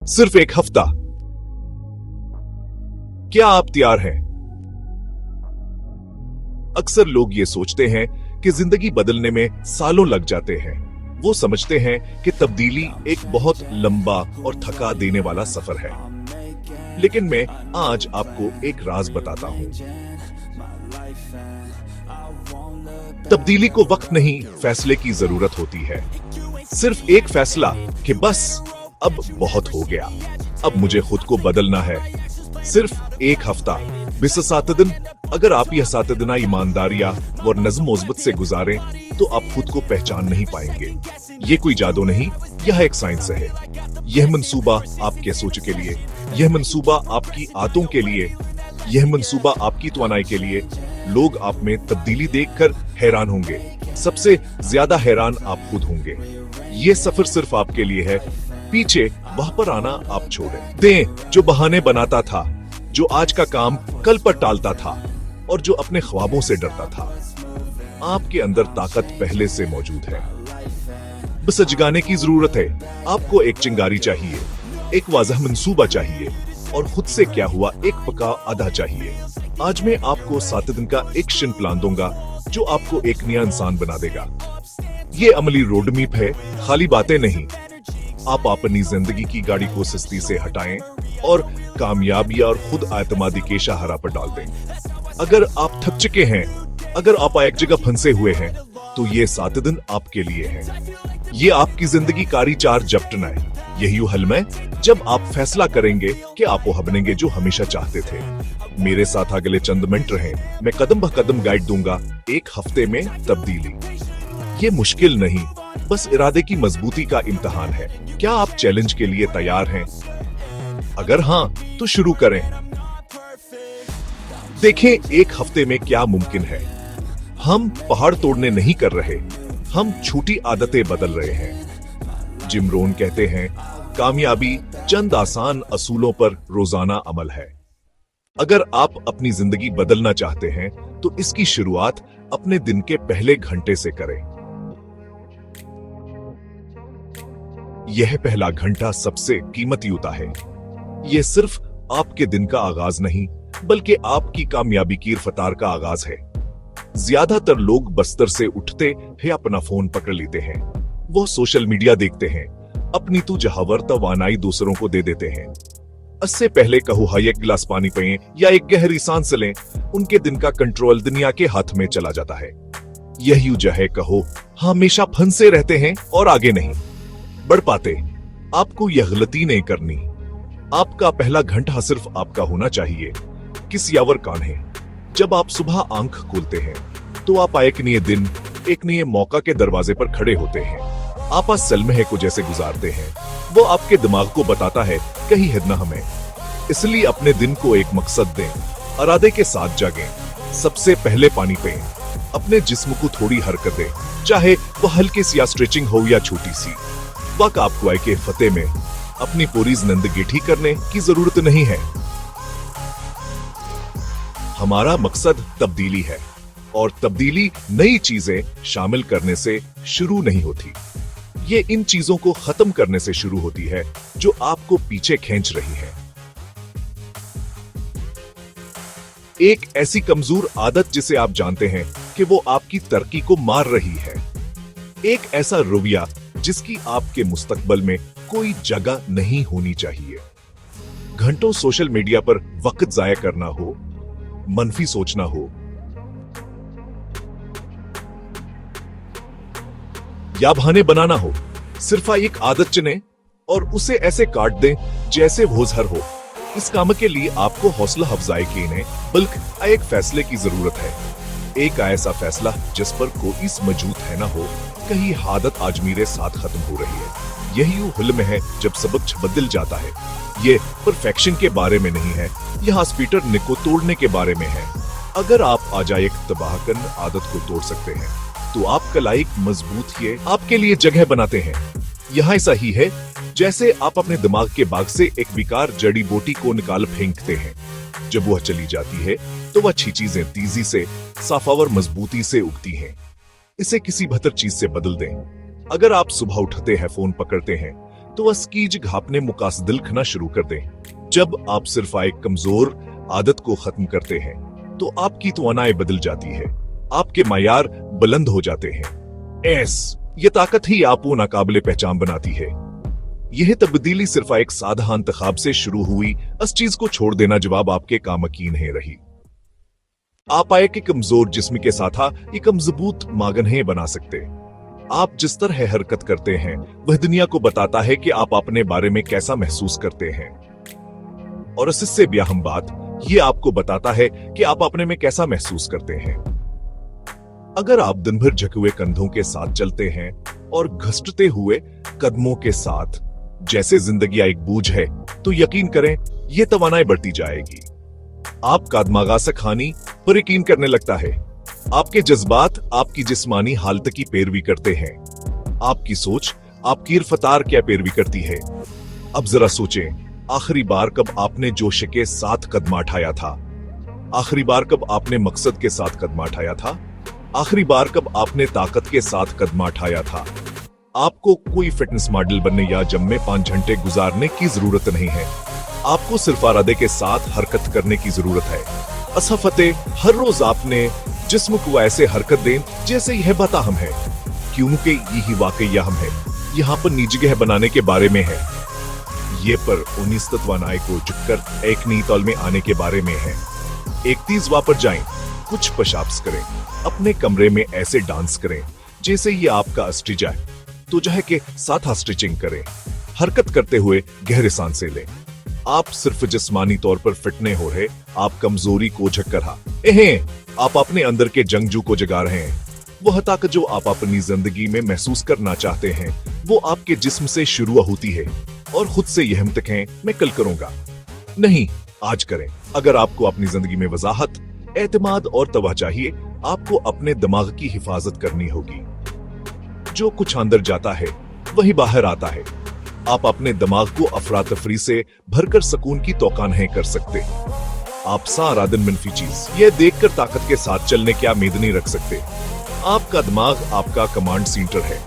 सिर्फ एक हफ्ता। क्या आप तैयार हैं? अक्सर लोग ये सोचते हैं कि जिंदगी बदलने में सालों लग जाते हैं। वो समझते हैं कि तब्दीली एक बहुत लंबा और थका देने वाला सफर है। लेकिन मैं आज आपको एक राज बताता हूं। तब्दीली को वक्त नहीं, फैसले की जरूरत होती है। सिर्फ एक फैसला कि बस अब बहुत हो गया, अब मुझे खुद को बदलना है। सिर्फ एक हफ्ता, बिस 7 दिन। अगर आप यह 7 दिन ईमानदारियां और नज़्म मुज़ब्बत से गुजारें तो आप खुद को पहचान नहीं पाएंगे। ये कोई जादू नहीं, यह एक साइंस है। यह मंसूबा आपके सोच के लिए, यह मंसूबा आपकी आदतों के लिए, यह मंसूबा आपकी तवानाई के लिए। लोग आप में तब्दीली देखकर हैरान होंगे। सबसे ज्यादा हैरान आप खुद होंगे। ये सफर सिर्फ आपके लिए है। पीछे वहां पर आना आप छोड़ें दें जो बहाने बनाता था, जो आज का काम कल पर टालता था और जो अपने ख्वाबों से डरता था। आपके अंदर ताकत पहले से मौजूद है, बस जगाने की जरूरत है। आपको एक चिंगारी चाहिए, एक वाज़ह मंसूबा चाहिए और खुद से क्या हुआ एक पक्का आधा चाहिए। आज मैं आपको 7 दिन का एक्शन प्लान दूंगा जो आपको एक नया इंसान बना देगा। ये अमली रोड मैप है, खाली बातें नहीं। आप अपनी जिंदगी की गाड़ी को सुस्ती से हटाएं और कामयाबी और खुद आत्मादी के शाहरा पर डाल दें। अगर आप थक चुके हैं, अगर आप एक जगह फंसे हुए हैं, तो ये 7 दिन आपके लिए हैं। ये आपकी जिंदगी का रिचार्ज जपटना है। यही वो हल है जब आप फैसला करेंगे कि आप वो बनेंगे जो हमेशा चाहते थे। मेरे साथ अगले चंद मिनट रहें, मैं कदम ब कदम गाइड दूंगा। एक हफ्ते में तब्दीली। ये मुश्किल नहीं, बस इरादे की मजबूती का इम्तिहान है। क्या आप चैलेंज के लिए तैयार हैं? अगर हाँ, तो शुरू करें। देखें एक हफ्ते में क्या मुमकिन है। हम पहाड़ तोड़ने नहीं कर रहे, हम छोटी आदतें बदल रहे हैं। जिम रोन कहते हैं, कामयाबी चंद आसान असूलों पर रोजाना अमल है। अगर आप अपनी जिंदगी बदलना चाहते हैं तो इसकी शुरुआत अपने दिन के पहले घंटे से करें। यह पहला घंटा सबसे कीमती होता है। यह सिर्फ आपके दिन का आगाज नहीं, बल्कि आपकी कामयाबी की रफ्तार का आगाज है। ज्यादातर लोग बस्तर से उठते हैं, अपना फोन पकड़ लेते हैं, वो सोशल मीडिया देखते हैं, अपनी तू जहावर तवानाई दूसरों को दे देते हैं। इससे पहले कहो हाँ एक गिलास पानी पिएं या एक गहरी सांस लें, उनके दिन का कंट्रोल दुनिया के हाथ में चला जाता है। यही वजह है कहो हमेशा फंसे रहते हैं और आगे नहीं बढ़ पाते। आपको यह गलती नहीं करनी। आपका पहला घंटा सिर्फ आपका होना चाहिए। किस यावर कान है। जब आप सुबह आंख खोलते हैं तो आप एक नए दिन, एक नए मौका के दरवाजे पर खड़े होते हैं। आप असल में को जैसे गुजारते हैं, वो आपके दिमाग को बताता है कहीं है ना हमें। इसलिए अपने दिन को एक मकसद दें, इरादे के साथ जागें। सबसे पहले पानी पिएं, अपने जिस्म को थोड़ी हरकत दें, चाहे वो हल्की सी स्ट्रेचिंग हो या छोटी सी। वक्त आपको आए के फतेह में अपनी पूरी जिंदगी ठीक करने की जरूरत नहीं है। हमारा मकसद तब्दीली है और तब्दीली नई चीजें शामिल करने से शुरू नहीं होती। ये इन चीजों को खत्म करने से शुरू होती है जो आपको पीछे खींच रही है। एक ऐसी कमजोर आदत जिसे आप जानते हैं कि वो आपकी तरक्की को मार रही है। एक ऐसा रवैया जिसकी आपके मुस्तकबल में कोई जगह नहीं होनी चाहिए। घंटों सोशल मीडिया पर वक्त जाया करना हो, मनफी सोचना हो या बहाने बनाना हो। सिर्फ एक आदत चुनें और उसे ऐसे काट दें जैसे वो जहर हो। इस काम के लिए आपको हौसला अफजाई की नहीं, बल्कि एक फैसले की जरूरत है। एक ऐसा फैसला जिस पर कोई मौजूद है ना हो, कहीं आदत आज मेरे साथ खत्म हो रही है। यही वो हिल्म है जब सबक बदल जाता है। ये परफेक्शन के बारे में नहीं है, यह स्पीटर निक को तोड़ने के बारे में है। अगर आप आज एक तबाहकन आदत को तोड़ सकते हैं तो आप कल एक मजबूत ये आपके लिए जगह बनाते हैं। यह ऐसा ही है जैसे आप अपने दिमाग के बाग से एक बेकार जड़ी बूटी को निकाल फेंकते हैं। जब वह चली जाती है तो वह अच्छी चीजें तेजी से, साफावर मजबूती से उगती हैं। इसे किसी बेहतर चीज से बदल दें। अगर आप सुबह उठते हैं, फोन पकड़ते हैं, तो अस्कीज घापने मुकासदिल खना शुरू कर दें। जब आप सिर्फ एक कमजोर आदत को खत्म करते हैं तो आपकी तवानाई बदल जाती है, आपके मायार बुलंद हो जाते हैं। ये ताकत ही आपको नाकाबिले पहचान बनाती है। यह तब्दीली सिर्फ एक साधा इंतखाब से शुरू हुई। इस चीज को छोड़ देना जवाब आपके कामकीन है रही। आप आए कि कमजोर जिस्म के साथ एक मजबूत मागन्हे बना सकते। आप जिस तरह हरकत करते हैं वह दुनिया को बताता है कि आप अपने बारे में कैसा महसूस करते हैं, और इससे भी अहम बात ये आपको बताता है कि आप अपने में कैसा महसूस करते हैं। अगर आप दिन भर झुके हुए कंधों के साथ चलते हैं और घसटते हुए कदमों के साथ जैसे जिंदगी एक बोझ है, तो यकीन करें यह तवानाई बढ़ती जाएगी। आपका दिमाग खानी पर यकीन करने लगता है। आपके जज्बात आपकी जिस्मानी हालत की पैरवी करते हैं। आपकी सोच आपकी रफ्तार क्या पैरवी करती है। अब जरा सोचें, आखिरी बार कब आपने जोश के साथ कदम उठाया था? आखिरी बार कब आपने मकसद के साथ कदम उठाया था? आखिरी बार कब आपने ताकत के साथ कदम उठाया था? आपको कोई फिटनेस मॉडल बनने या जिम में 5 घंटे गुजारने की जरूरत नहीं है। आपको सिर्फ इरादे के साथ हरकत करने की जरूरत है। असफते हर रोज अपने जिस्म को ऐसे हरकत दें जैसे यह बताहम है, क्योंकि यही वाकई अहम है। यहाँ पर निजी जगह बनाने के बारे में है। ये पर 19 तत्वानाई को झुककर एक नई तौल में आने के बारे में है। एक तीज वापर जाएं, कुछ पेशाब्स करें, अपने कमरे में ऐसे डांस करें जैसे ये आपका स्टेज है। तो जह के साथ स्ट्रेचिंग करें। हरकत करते हुए गहरे सांसें लें। आप सिर्फ जिस्मानी तौर पर फिट नहीं हो रहे, आप कमजोरी को झक कर आप अपने अंदर के जंगजू को जगा रहे हैं। वह ताकत जो आप अपनी जिंदगी में महसूस करना चाहते हैं वो आपके जिस्म से शुरू होती है, और खुद से यह हिम्मत है मैं कल करूंगा नहीं, आज करें। अगर आपको अपनी जिंदगी में वजाहत, एतमाद और तवाह चाहिए, आपको अपने दिमाग की हिफाजत करनी होगी। जो कुछ अंदर जाता है वही बाहर आता है। आप अपने दिमाग को अफरा तफरी से भरकर सुकून की तौक़ा नहीं कर सकते। आप सारा दिन मनफी चीज ये देखकर ताकत के साथ चलने की उम्मीद नहीं रख सकते। आपका दिमाग आपका कमांड सेंटर है।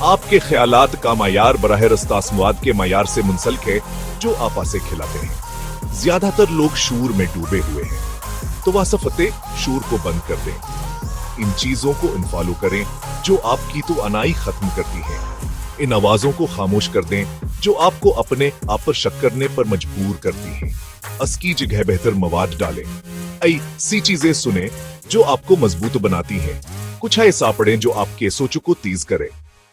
आपके ख्यालात का मायार बराह रास्ता संवाद के मायार से मुंसलिक है जो आप से खिलाते हैं। ज्यादातर लोग शूर में डूबे हुए हैं, तो वासफते शूर को बंद कर दें। इन चीजों को इनफॉलो करें जो आपकी तो अनाई खत्म करती है। इन आवाजों को खामोश कर दें जो आपको अपने आप पर शक करने पर मजबूर करती हैं। असकी जगह बेहतर मवाद डालें। ऐसी चीजें सुने जो आपको मजबूत बनाती हैं। कुछ ऐसा पढ़ें जो आपके सोच को तेज करे।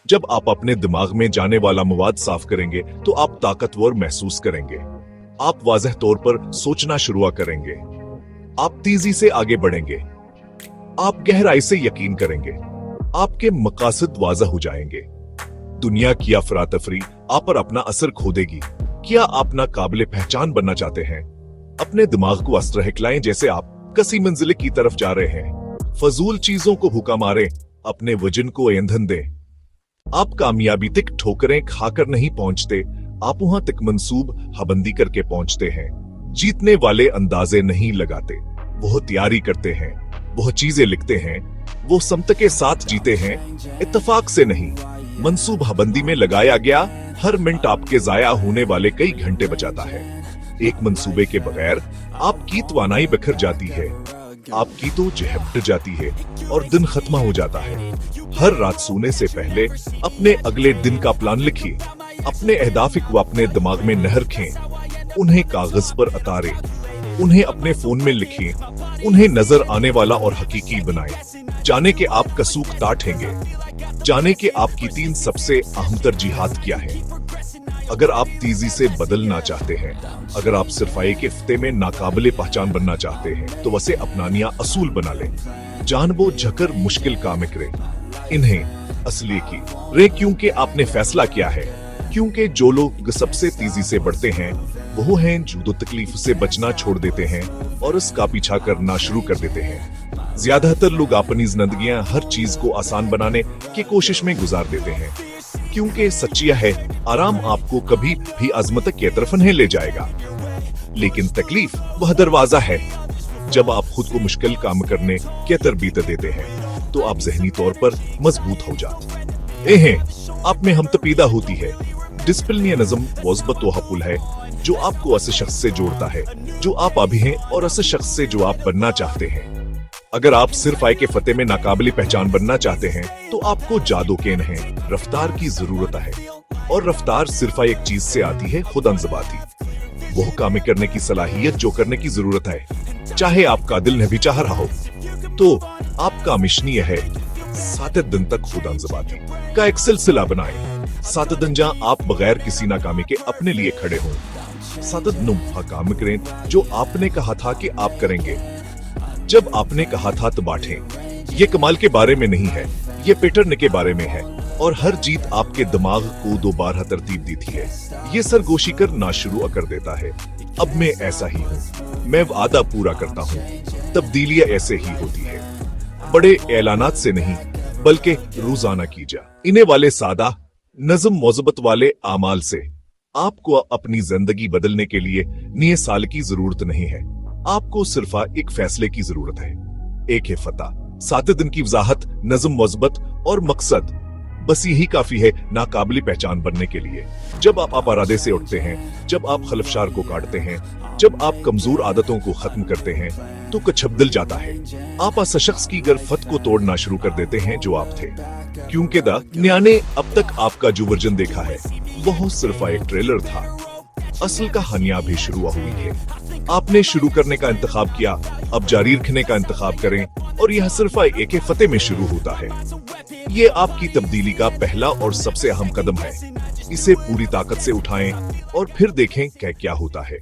जब आप अपने दिमाग में जाने वाला मवाद साफ करेंगे तो आप ताकतवर महसूस करेंगे। आप वाज़ेह तौर पर सोचना शुरू करेंगे। आप तेजी से आगे बढ़ेंगे। आप गहराई से यकीन करेंगे। आपके मकासद वाज़ेह हो जाएंगे। दुनिया की अफरा तफरी आप पर अपना असर खो देगी। क्या आप ना काबिले पहचान बनना चाहते हैं? अपने दिमाग को इस तरह खिलाएं जैसे आप किसी मंजिल की तरफ जा रहे हैं। फजूल चीजों को भूखा मारें, अपने वजन को ईंधन दें। आप कामयाबी तक ठोकरें खाकर नहीं पहुंचते, आप वहां तक मंसूब हबंदी करके पहुंचते हैं। जीतने वाले अंदाजे नहीं लगाते, वो तैयारी करते हैं, वो चीजें लिखते हैं, वो समत के साथ जीते हैं, इत्तेफाक से नहीं। मंसूब हबंदी में लगाया गया हर मिनट आपके जाया होने वाले कई घंटे बचाता है। एक मंसूबे के बगैर आपकी तवानाई बिखर जाती है, आपकी तो झपट जाती है और दिन खत्म हो जाता है। हर रात सोने से पहले अपने अगले दिन का प्लान लिखिए। अपने अहदाफ को अपने दिमाग में न रखें, उन्हें कागज पर उतारें, उन्हें अपने फोन में लिखें, उन्हें नजर आने वाला और हकीकी बनाएं। जाने के आप कसूक ताटेंगे, जाने के आपकी 3 सबसे अहम तरजीहात क्या है। अगर आप तेजी से बदलना चाहते हैं, अगर आप सिर्फ एक हफ्ते में नाकाबिले पहचान बनना चाहते हैं, तो वसे अपनानिया असूल बना लें। जानबो झकर मुश्किल काम करें, इन्हें असली की रे, क्योंकि आपने फैसला किया है। क्योंकि जो लोग सबसे तेजी से बढ़ते हैं वो हैं जो तकलीफ से बचना छोड़ देते हैं और इसका पीछा करना शुरू कर देते हैं। ज्यादातर लोग अपनी जिंदगियां हर चीज को आसान बनाने की कोशिश में गुजार देते हैं, क्योंकि सच्चिया है आराम आपको कभी भी अजमत की तरफ नहीं ले जाएगा। लेकिन तकलीफ वह दरवाजा है। जब आप खुद को मुश्किल काम करने की तरबीयत देते हैं तो आप जहनी तौर पर मजबूत हो जाते हैं। आप में हम तपीदा होती है, डिसिप्लिनियनिज्म वज़बत वह पुल है जो आपको ऐसे शख्स से जोड़ता है जो आप अभी हैं और ऐसे शख्स से जो आप बनना चाहते हैं। अगर आप सिर्फ आय के फतेह में नाकाबिली पहचान बनना चाहते हैं तो आपको जादू के नहीं रफ्तार की जरूरत है, और रफ्तार सिर्फ एक चीज से आती है, खुद अनज़बाती, वो काम करने की सलाहियत जो करने की जरूरत है, चाहे आपका दिल न भी चाह रहा हो। तो आपका मिशन यह है 7 दिन तक खुद अनज़बाती का एक सिलसिला बनाएं, 7 दिन जहां आप बगैर किसी नाकामी के अपने लिए खड़े हों, 7 दिन काम करें जो आपने कहा था कि आप करेंगे। जब आपने कहा था तो बांटें। ये कमाल के बारे में नहीं है, ये पैटर्न के बारे में है, और हर जीत आपके दिमाग को दोबारा तरतीब देती है, ये सरगोशी करना शुरू कर देता है। अब मैं ऐसा ही हूँ, मैं वादा पूरा करता हूँ, तब्दीलियां ऐसे ही होती है, बड़े ऐलानात से नहीं बल्कि रोजाना की जा इन्हें वाले सादा नज़म मौज़बत वाले आमाल से। आपको अपनी जिंदगी बदलने के लिए नए साल की जरूरत नहीं है, आपको सिर्फ एक फैसले की जरूरत है, एक है फतह। 7 दिन की वजाहत, नज़म मौज़बत और मकसद, बस यही काफी है नाकाबिली पहचान बनने के लिए। जब आप इरादे से उठते हैं, जब आप खलफशार को काटते हैं, जब आप कमजोर आदतों को खत्म करते हैं, तो कच्छप दिल जाता है। आप ऐसे शख्स की गिरफ्त को तोड़ना शुरू कर देते हैं जो आप थे, क्योंकि ने अब तक आपका जो वर्जन देखा है वह सिर्फ एक ट्रेलर था, असल कहानियां भी शुरू हुई है। आपने शुरू करने का इंतखाब किया, अब जारी रखने का इंतखाब करें, और यह सिर्फ एक फतेह में शुरू होता है। ये आपकी तब्दीली का पहला और सबसे अहम कदम है, इसे पूरी ताकत से उठाएं और फिर देखें क्या होता है।